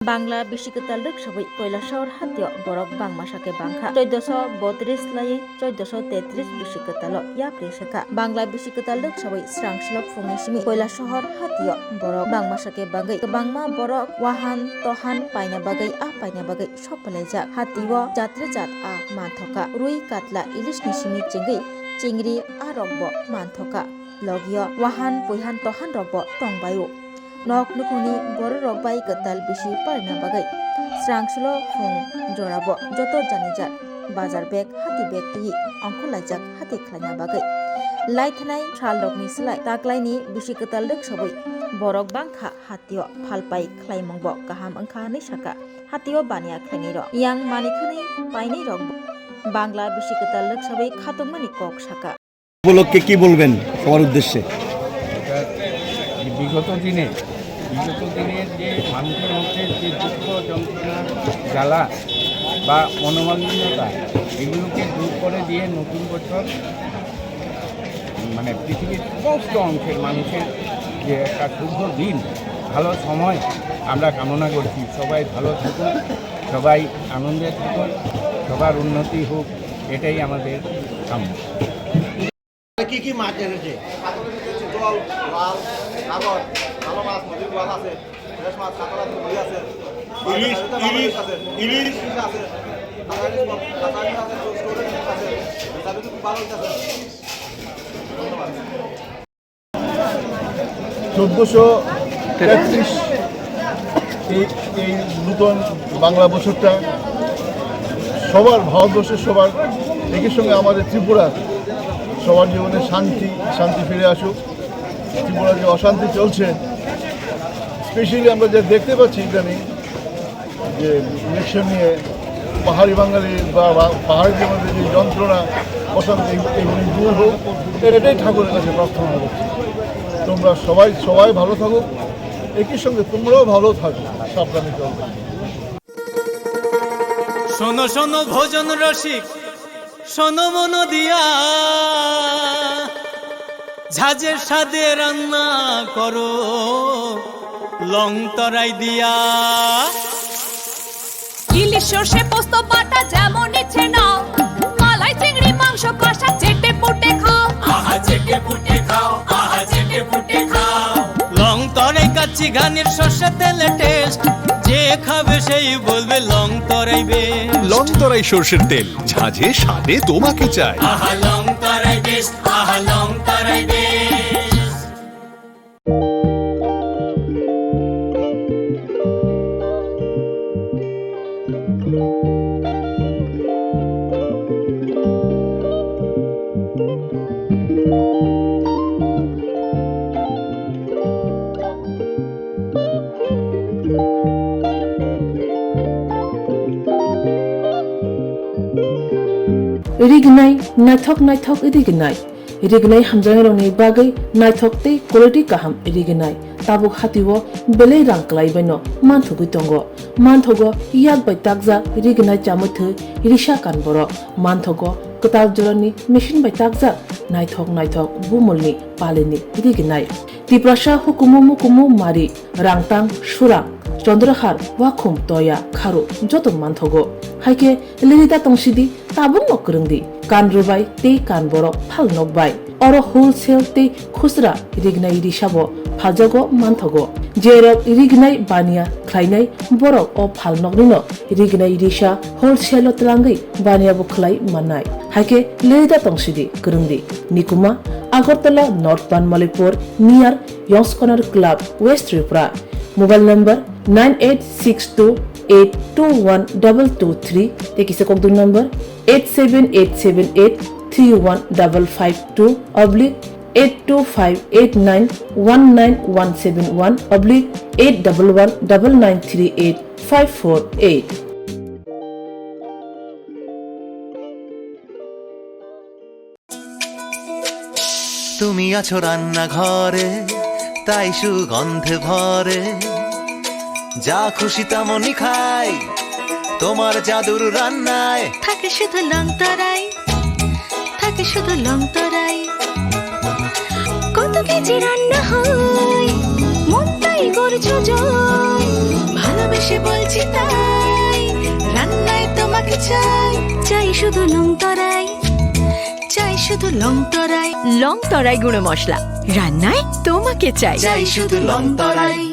বাংলা বিশিকতাল সবাই কৈলাসর হাতীয় বরক বাংমাসাকে বাংখা 1432 লাই 1433 বিশিকতাল ইয়াপ্রে শেখা বাংলা বিশিকতাল সবাই স্রাংসলক ফুংনিসিমি কৈলাসহর হাতীয় বরক বাংমাসাকে বাগৈ বাংমা বরক ওয়াহান তহান পাইনা বাগৈ পাইনা বাগৈ সপলে যা হাতিও জাত্রে জাত মানথকা রুই কাতলা ইলিশ নিসিমি চেঙ্গৈ চিংড়ি রকব মানথকা লগিয় Wuhan পৈহান তহান রকব টংবায়ু nok nukuni bor rok bai katal bisi parna bagai srangsulo phung jorabo joto janijat bazar bag hati bag ti angko lajak hati khlaina bagai lai thnai thral rok ni slai taklai ni bisi katal lek soboi borok bangkha hatio phalpai khlaimongbo kaham angkha ni saka hatio bania khlaini ro yang manikhani paini rok Bangla bisi katal lek soboi khatongmani kok saka উপলক্ষে কি বলবেন সবার উদ্দেশ্যে? বিগত দিনের যে মানুষের মধ্যে যে দুঃখ যন্ত্রণা জ্বালা বা মনোমালিন্যতা এগুলোকে দূর করে দিয়ে নতুন বছর মানে পৃথিবীর সমস্ত অংশের মানুষের যে একটা শুভ দিন ভালো সময় আমরা কামনা করছি। সবাই ভালো থাকুন, সবাই আনন্দে থাকুন, সবার উন্নতি হোক, এটাই আমাদের কামনা। কি কি মাছ এনেছে? জল, লাল, সাগর, ভালো মাছ, নদীর মাছ আছে, ফ্রেশ মাছ, কাতলা মুড়ি আছে, ইলিশ আছে, ইলিশ আছে, কাঁচা আছে, স্টোরেজ আছে, তাহলে তো ভালো আছে। ধন্যবাদ। 1433 এই নূতন বাংলা বছরটা সবার ভারতবর্ষের সবার একই সঙ্গে আমাদের ত্রিপুরার সবার জীবনে শান্তি ফিরে আসুক। ত্রিপুরার যে অশান্তি চলছে, স্পেশালি আমরা যা দেখতে পাচ্ছি ইদানিং যে ইলেকশন নিয়ে পাহাড়ি বাঙালি বা পাহাড়িদের মধ্যে যে যন্ত্রণা অশান্তি এগুলি দূর হোক, এটাই ঠাকুরের কাছে প্রার্থনা করছি। তোমরা সবাই ভালো থাকুক, একই সঙ্গে তোমরাও ভালো থাকো, সাবধানে চলবে। শোনো শোনো ভোজন রসিক, শোনো মন দিয়া, ঝাঁঝের সাদে রান্না করো লং তরাই দিয়া। ইলিশ সর্ষে পোস্ত বাটা যেমন ইচ্ছে নাও, মালাই চিংড়ি মাংস কষা চেটে পুটে খাও, আহা চেটে পুটে খাও, আহা চেটে পুটে খাও। লং তরাই কাচ্চি ঘানির সর্ষে তেলে টেস্ট, যে খাবে সেই বলবে লং তরাই বেশ। লং তরাই সর্ষের তেল, ঝাঁঝে স্বাদে তোমাকে চাই। আহা লং তরাই বেশ, আহা লং তরাই বেশ। Rignai naithok rignai hamjang roni bagai naithok tei quality kaham rignai tabuk hatiwo belei rang klai baino manthugui tongo manthogo yak bai takja rignai chamuthu risha kan boro manthogo katal jorani machine bai takja naithok bumulni palini rignai tiprasha hukumu mari rangtang surang চন্দ্রহার ওয়াখুম তয়া খারু যত মানথগো হাইকে লিরিতা তংসিদি তাবুং নকরংদি কান রুবাই তে কান বড় ফাল নকবাই or wholesale তে খুচরা রিগনাই রিসাবো ফাজগো মানথগো জেরক রিগনাই বানিয়া খ্লাইনাই বড় ও ফাল নকনিনো রিগনাই রিসা হোলসেল তলাঙ্গই বানিয়াবো খ্লাই মানাই হাইকে লিরিতা তংসিদি করংদি নিকুমা আগরতলা নর্থ বানমালিপুর নিয়ার ইয়ংসকনার club west Tripura mobile number 9862821223 tekise kokdun number 87878315552 /82589191171 /8119938 তুমি আছো রান্না ঘরে, তাই সুগন্ধে ভরে, যা খুশি তেমনই খাই, তোমার জাদুর রান্নায় থাকে শুধু লং তরাই, থাকে শুধু লং তরাই। কত কেজি রান্না হয়, মনটাই করছো জয়, ভালোবেসে ভালোবেসে বলছি তাই, রান্নায় তোমাকে চাই, চাই শুধু লং তরাই, চাই শুধু লং তরাই। লং তরাই গুঁড়ো মশলা, রান্নায় তোমাকে চাই, চাই শুধু লং তরাই।